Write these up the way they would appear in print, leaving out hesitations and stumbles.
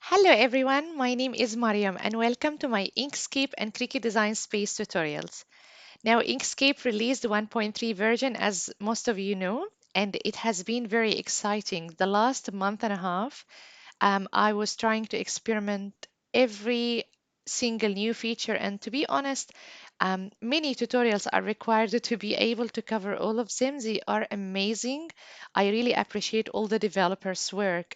Hello everyone, my name is Mariam and welcome to my Inkscape and Cricut Design Space tutorials. Now Inkscape released 1.3 version as most of you know, and it has been very exciting. The last month and a half, I was trying to experiment every single new feature, and to be honest, many tutorials are required to be able to cover all of them. They are amazing. I really appreciate all the developers' work.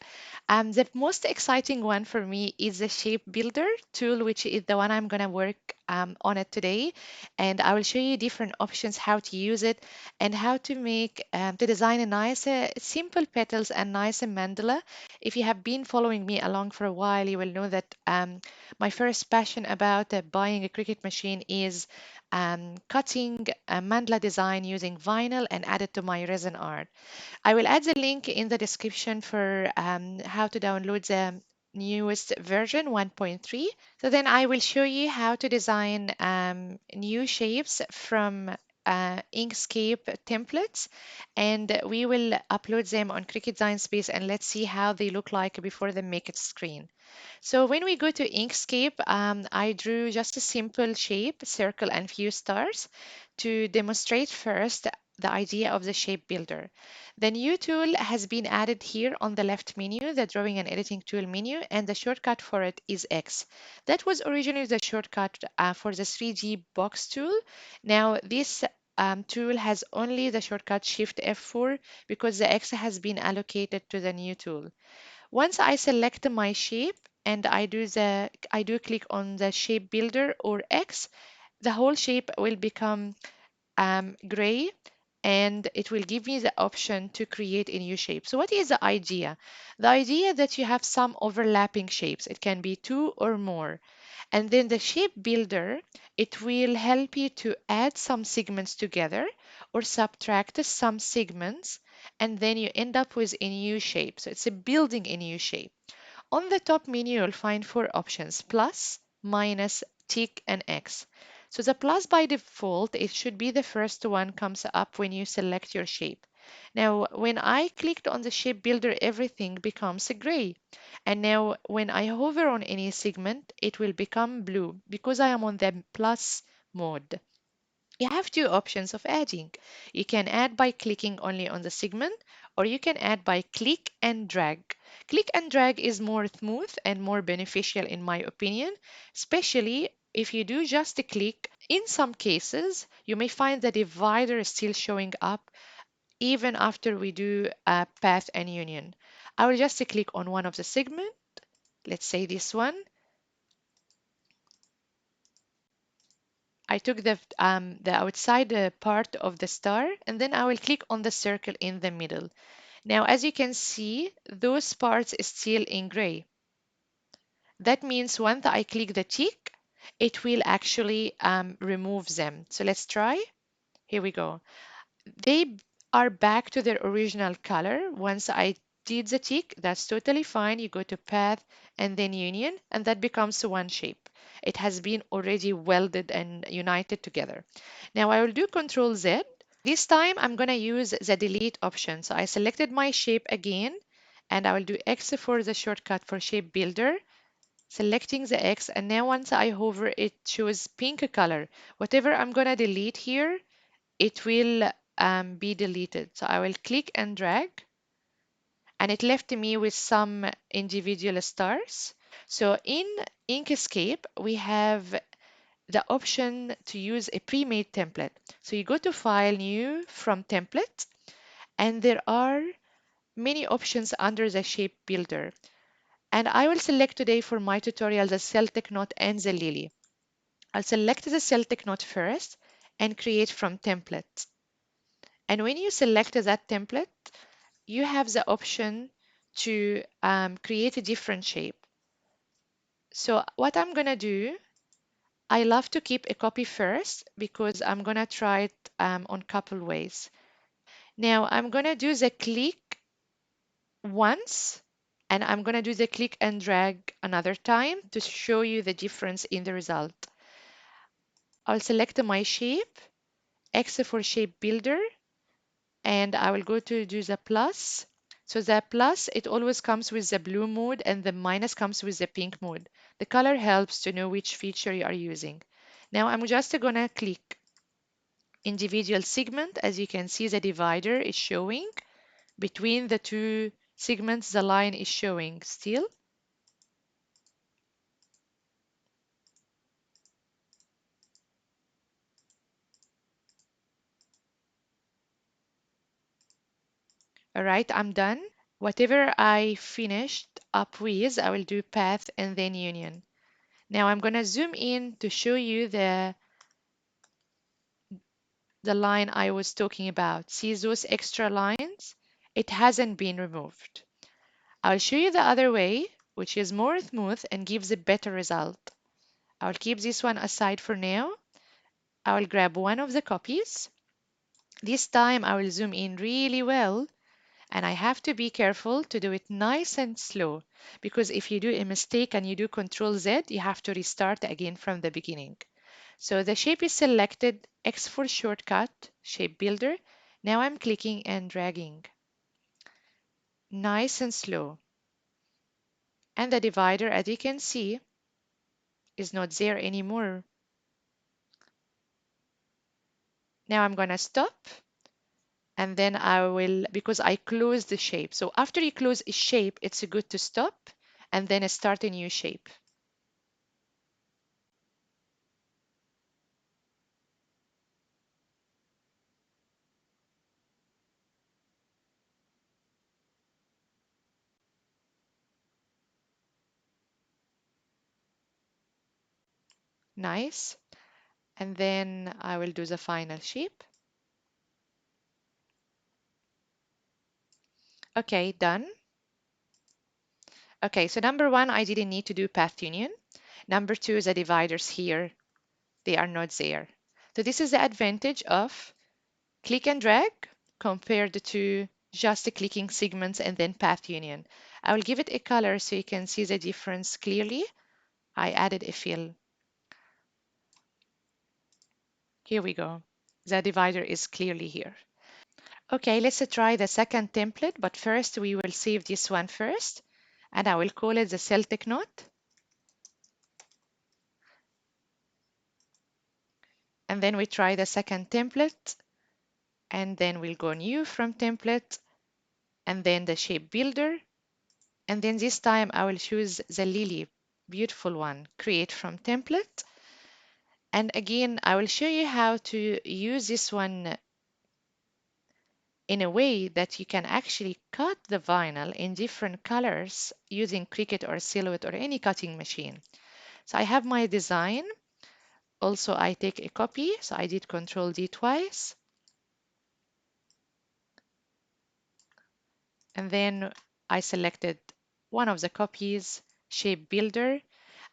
The most exciting one for me is the Shape Builder tool, which is the one I'm going to work on it today. And I will show you different options how to use it and how to make to design a nice simple petals and nice mandala. If you have been following me along for a while, you will know that my first passion about buying a Cricut machine is cutting a mandala design using vinyl and add it to my resin art. I will add the link in the description for how to download the newest version 1.3. So then I will show you how to design new shapes from Inkscape templates, and we will upload them on Cricut Design Space, and let's see how they look like before they make it screen. So when we go to Inkscape, I drew just a simple shape, circle and few stars to demonstrate first the idea of the shape builder. The new tool has been added here on the left menu, the drawing and editing tool menu, and the shortcut for it is X. That was originally the shortcut for the 3D box tool. Now this tool has only the shortcut Shift F4 because the X has been allocated to the new tool. Once I select my shape and I do click on the shape builder or X, the whole shape will become gray, and it will give me the option to create a new shape. So what is the idea? The idea that you have some overlapping shapes. It can be two or more. And then the shape builder, it will help you to add some segments together or subtract some segments, and then you end up with a new shape. So it's a building a new shape. On the top menu, you'll find four options: plus, minus, tick, and X. So the plus by default, it should be the first one comes up when you select your shape. Now, when I clicked on the shape builder, everything becomes gray. And now when I hover on any segment, it will become blue because I am on the plus mode. You have two options of adding. You can add by clicking only on the segment, or you can add by click and drag. Click and drag is more smooth and more beneficial in my opinion, especially if you do just a click. In some cases, you may find the divider is still showing up even after we do a path and union. I will just click on one of the segment. Let's say this one. I took the outside part of the star, and then I will click on the circle in the middle. Now, as you can see, those parts is still in gray. That means once I click the tick, it will actually remove them. So let's try. Here we go. They are back to their original color. Once I did the tick, that's totally fine. You go to path and then union, and that becomes one shape. It has been already welded and united together. Now I will do Control Z. This time I'm going to use the delete option. So I selected my shape again, and I will do X for the shortcut for shape builder, selecting the X, and now once I hover, it shows pink color. Whatever I'm going to delete here, it will be deleted. So I will click and drag, and it left me with some individual stars. So in Inkscape, we have the option to use a pre-made template. So you go to File, New, from Template, and there are many options under the Shape Builder. And I will select today for my tutorial the Celtic Knot and the Lily. I'll select the Celtic Knot first and create from template. And when you select that template, you have the option to create a different shape. So what I'm gonna do, I love to keep a copy first because I'm gonna try it on couple ways. Now I'm gonna do the click once, and I'm gonna do the click and drag another time to show you the difference in the result. I'll select my shape, X for shape builder, and I will go to do the plus. So the plus, it always comes with the blue mode and the minus comes with the pink mode. The color helps to know which feature you are using. Now I'm just gonna click individual segment. As you can see, the divider is showing. Between the two segments, the line is showing still. All right, I'm done. Whatever I finished up with, I will do path and then union. Now I'm going to zoom in to show you the line I was talking about. See those extra lines? It hasn't been removed. I'll show you the other way, which is more smooth and gives a better result. I'll keep this one aside for now. I will grab one of the copies. This time I will zoom in really well, and I have to be careful to do it nice and slow, because if you do a mistake and you do Control Z, you have to restart again from the beginning. So the shape is selected, X for shortcut, shape builder. Now I'm clicking and dragging. Nice and slow. And the divider, as you can see, is not there anymore. Now I'm gonna stop, and then I will, because I closed the shape. So after you close a shape, it's good to stop and then start a new shape. Nice. And then I will do the final shape. Okay, done. Okay, so number one, I didn't need to do path union. Number two, the dividers here, they are not there. So this is the advantage of click and drag compared to just clicking segments and then path union. I will give it a color so you can see the difference clearly. I added a fill. Here we go. The divider is clearly here. Okay, let's try the second template, but first we will save this one first, and I will call it the Celtic Knot. And then we try the second template, and then we'll go new from template, and then the shape builder. And then this time I will choose the lily, beautiful one, create from template. And again, I will show you how to use this one in a way that you can actually cut the vinyl in different colors using Cricut or Silhouette or any cutting machine. So I have my design. Also, I take a copy. So I did Control D twice. And then I selected one of the copies, Shape Builder.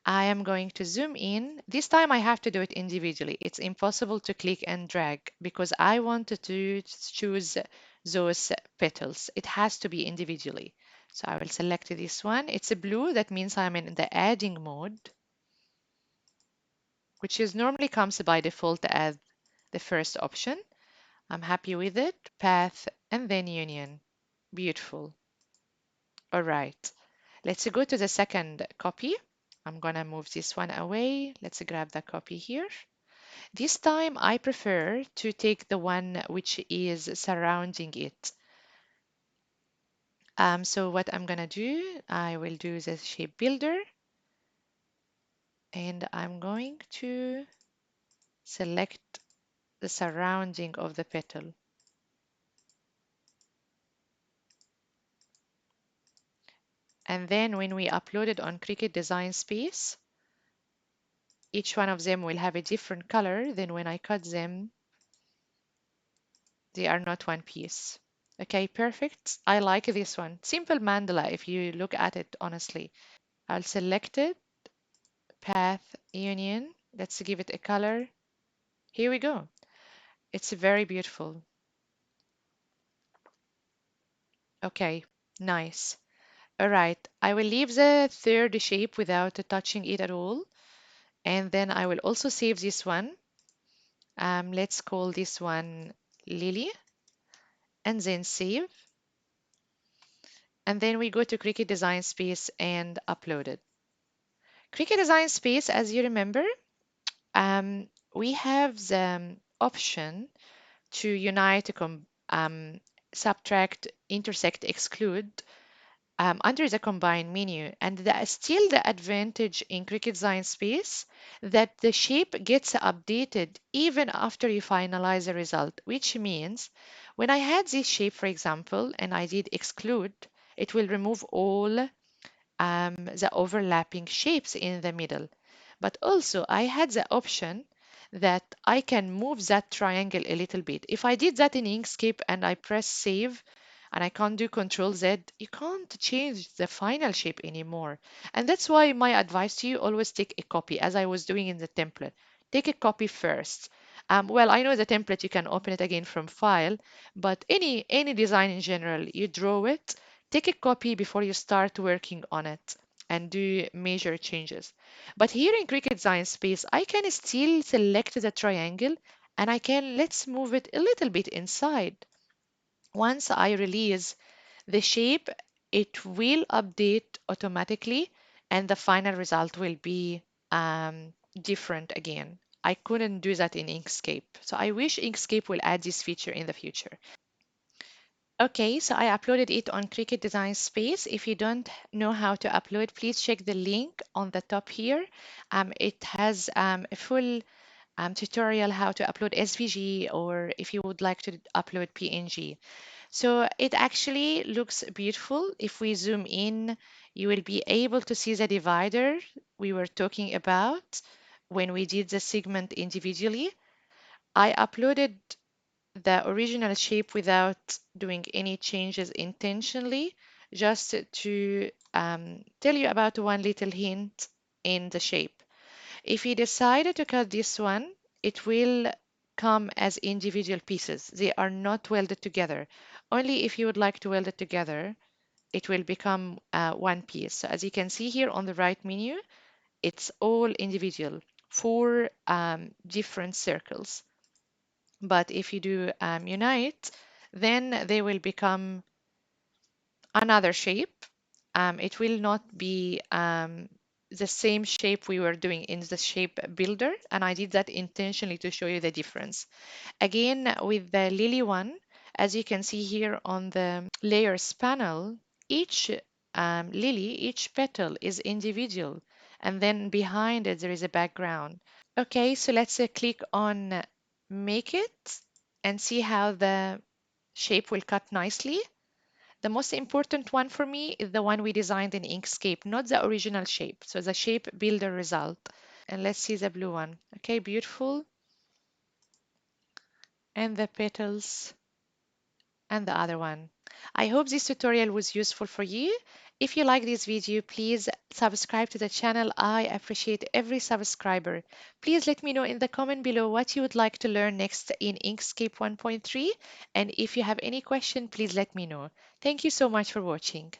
I am going to zoom in. This time I have to do it individually. It's impossible to click and drag because I wanted to choose those petals. It has to be individually. So I will select this one. It's a blue. That means I'm in the adding mode, which is normally comes by default as the first option. I'm happy with it. Path and then union. Beautiful. All right. Let's go to the second copy. I'm gonna move this one away. Let's grab the copy here. This time I prefer to take the one which is surrounding it. So what I'm gonna do, I will do the shape builder and I'm going to select the surrounding of the petal. And then when we upload it on Cricut Design Space, each one of them will have a different color. Then when I cut them, they are not one piece. Okay, perfect. I like this one. Simple mandala if you look at it honestly. I'll select it, path, union. Let's give it a color. Here we go. It's very beautiful. Okay, nice. All right, I will leave the third shape without touching it at all. And then I will also save this one. Let's call this one Lily and then save. and then we go to Cricut Design Space and upload it. Cricut Design Space, as you remember, we have the option to unite, subtract, intersect, exclude under the combine menu. And still the advantage in Cricut Design Space that the shape gets updated even after you finalize the result, which means when I had this shape, for example, and I did exclude, it will remove all the overlapping shapes in the middle. But also I had the option that I can move that triangle a little bit. If I did that in Inkscape and I press save and I can't do Control Z, you can't change the final shape anymore. And that's why my advice to you, always take a copy, as I was doing in the template. Take a copy first. Well, I know the template you can open it again from file, but any design in general, you draw it, take a copy before you start working on it and do major changes. But here in Cricut Design Space, I can still select the triangle and I can, let's move it a little bit inside. Once I release the shape, it will update automatically and the final result will be different again. I couldn't do that in Inkscape. So I wish Inkscape will add this feature in the future. Okay, so I uploaded it on Cricut Design Space. If you don't know how to upload, please check the link on the top here. It has a full tutorial how to upload SVG or if you would like to upload PNG. So it actually looks beautiful. If we zoom in, you will be able to see the divider we were talking about when we did the segment individually. I uploaded the original shape without doing any changes intentionally, just to tell you about one little hint in the shape. If you decided to cut this one, it will come as individual pieces. They are not welded together. Only if you would like to weld it together, it will become one piece. So as you can see here on the right menu, it's all individual, four different circles. But if you do unite, then they will become another shape. It will not be the same shape we were doing in the shape builder, and I did that intentionally to show you the difference. Again, with the lily one, as you can see here on the layers panel, each lily, each petal is individual, and then behind it there is a background. Okay, so let's click on make it and see how the shape will cut nicely. The most important one for me is the one we designed in Inkscape, not the original shape. So the shape builder result. And let's see the blue one. Okay, beautiful. And the petals and the other one. I hope this tutorial was useful for you. If you like this video, please subscribe to the channel. I appreciate every subscriber. Please let me know in the comment below what you would like to learn next in Inkscape 1.3. And if you have any question, please let me know. Thank you so much for watching.